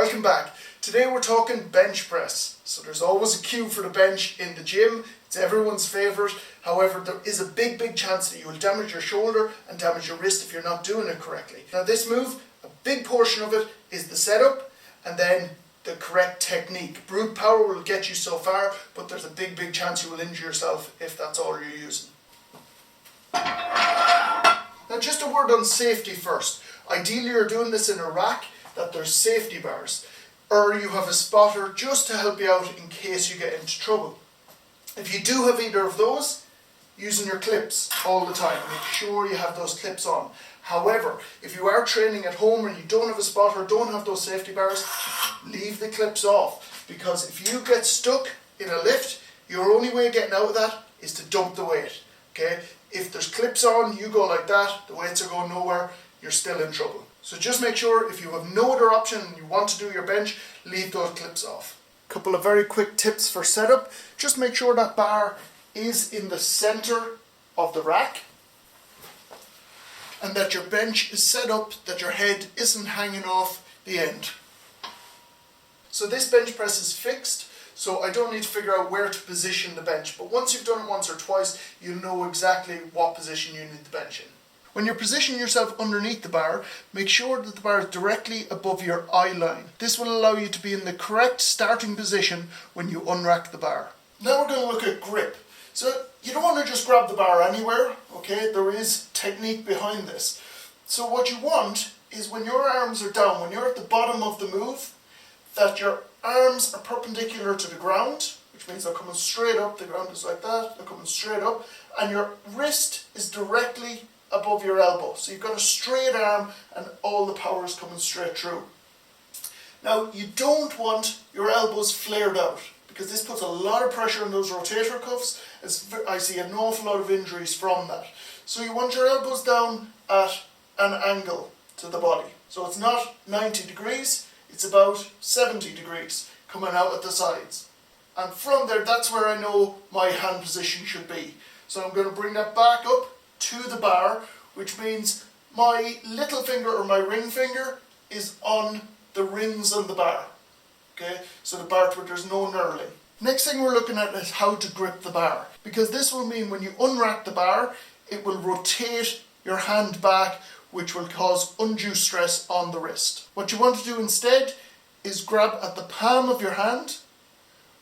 Welcome back. Today we're talking bench press. So there's always a cue for the bench in the gym. It's everyone's favourite. However, there is a big chance that you will damage your shoulder and damage your wrist if you're not doing it correctly. Now this move, a big portion of it is the setup and then the correct technique. Brute power will get you so far, but there's a big chance you will injure yourself if that's all you're using. Now just a word on safety first. Ideally you're doing this in a rack that there's safety bars, or you have a spotter just to help you out in case you get into trouble. If you do have either of those, using your clips all the time, make sure you have those clips on. However, if you are training at home and you don't have a spotter, don't have those safety bars, leave the clips off, because if you get stuck in a lift, your only way of getting out of that is to dump the weight. Okay? If there's clips on, you go like that, the weights are going nowhere, you're still in trouble. So just make sure if you have no other option and you want to do your bench, leave those clips off. Couple of very quick tips for setup. Just make sure that bar is in the center of the rack and that your bench is set up that your head isn't hanging off the end. So this bench press is fixed, so I don't need to figure out where to position the bench, but once you've done it once or twice, you'll know exactly what position you need the bench in. When you're positioning yourself underneath the bar, make sure that the bar is directly above your eye line. This will allow you to be in the correct starting position when you unrack the bar. Now we're going to look at grip. So you don't want to just grab the bar anywhere, okay? There is technique behind this. So what you want is when your arms are down, when you're at the bottom of the move, that your arms are perpendicular to the ground, which means they're coming straight up, the ground is like that, they're coming straight up, and your wrist is directly above your elbow. So you've got a straight arm and all the power is coming straight through. Now you don't want your elbows flared out, because this puts a lot of pressure on those rotator cuffs. I see an awful lot of injuries from that. So you want your elbows down at an angle to the body. So it's not 90 degrees, it's about 70 degrees coming out at the sides. And from there, that's where I know my hand position should be. So I'm going to bring that back up to the bar, which means my little finger or my ring finger is on the rings on the bar. Okay, so the bar where there's no knurling. Next thing we're looking at is how to grip the bar, because this will mean when you unrack the bar, it will rotate your hand back, which will cause undue stress on the wrist. What you want to do instead is grab at the palm of your hand,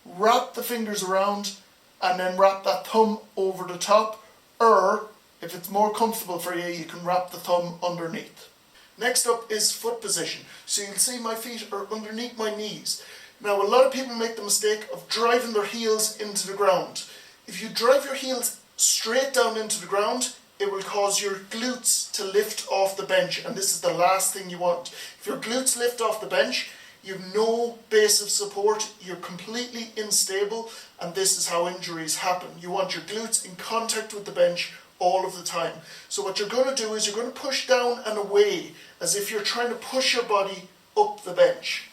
wrap the fingers around, and then wrap that thumb over the top, or if it's more comfortable for you, you can wrap the thumb underneath. Next up is foot position. So you'll see my feet are underneath my knees. Now a lot of people make the mistake of driving their heels into the ground. If you drive your heels straight down into the ground, it will cause your glutes to lift off the bench, and this is the last thing you want. If your glutes lift off the bench, you have no base of support, you're completely unstable, and this is how injuries happen. You want your glutes in contact with the bench all of the time. So what you're going to do is you're going to push down and away as if you're trying to push your body up the bench.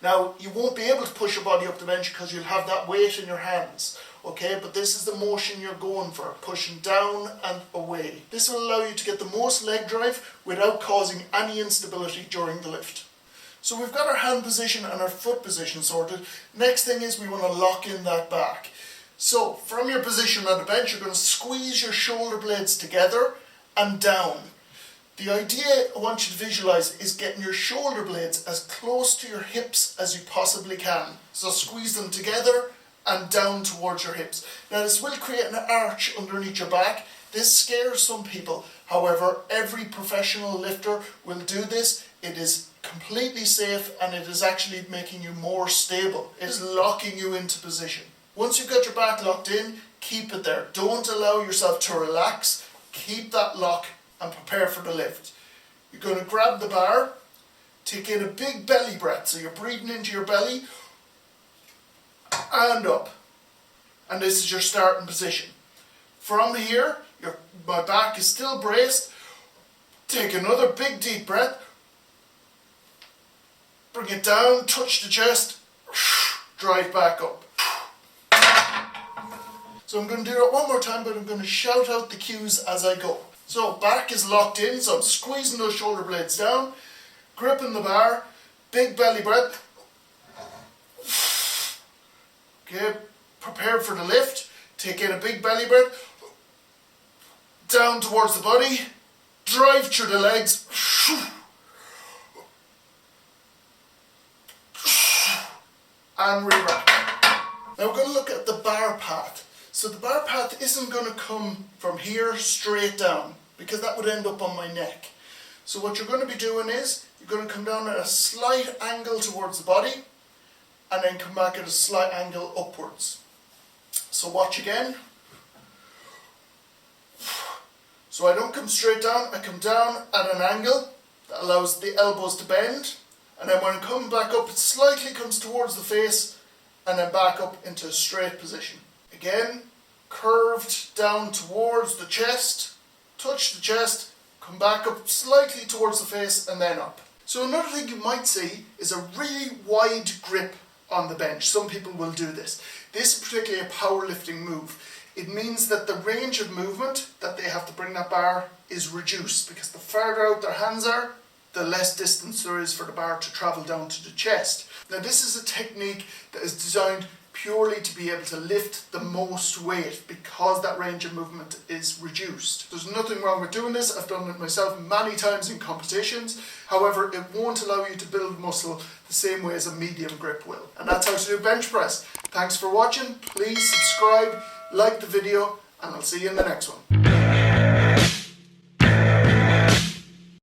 Now you won't be able to push your body up the bench because you'll have that weight in your hands, okay? But this is the motion you're going for, pushing down and away. This will allow you to get the most leg drive without causing any instability during the lift. So we've got our hand position and our foot position sorted. Next thing is we want to lock in that back. So from your position on the bench, you're going to squeeze your shoulder blades together and down. The idea I want you to visualize is getting your shoulder blades as close to your hips as you possibly can. So squeeze them together and down towards your hips. Now this will create an arch underneath your back. This scares some people. However, every professional lifter will do this. It is completely safe and it is actually making you more stable. It is locking you into position. Once you've got your back locked in, keep it there. Don't allow yourself to relax. Keep that lock and prepare for the lift. You're going to grab the bar, take in a big belly breath. So you're breathing into your belly and up. And this is your starting position. From here, my back is still braced. Take another big deep breath. Bring it down, touch the chest, drive back up. So I'm going to do that one more time, but I'm going to shout out the cues as I go. So back is locked in, so I'm squeezing those shoulder blades down, gripping the bar, Big belly breath. Okay, prepare for the lift. Take in a big belly breath. Down towards the body. Drive through the legs. And re-rack. Now we're going to look at the bar path. So the bar path isn't going to come from here straight down, because that would end up on my neck. So what you're going to be doing is, you're going to come down at a slight angle towards the body, and then come back at a slight angle upwards. So watch again. So I don't come straight down, I come down at an angle that allows the elbows to bend, and then when I come back up, it slightly comes towards the face, and then back up into a straight position. Again, curved down towards the chest, touch the chest, come back up slightly towards the face, and then up. So another thing you might see is a really wide grip on the bench. Some people will do this. This is particularly a powerlifting move. It means that the range of movement that they have to bring that bar is reduced, because the farther out their hands are, the less distance there is for the bar to travel down to the chest. Now this is a technique that is designed purely to be able to lift the most weight, because that range of movement is reduced. There's nothing wrong with doing this. I've done it myself many times in competitions. However, it won't allow you to build muscle the same way as a medium grip will. And that's how to do bench press. Thanks for watching. Please subscribe, like the video, and I'll see you in the next one.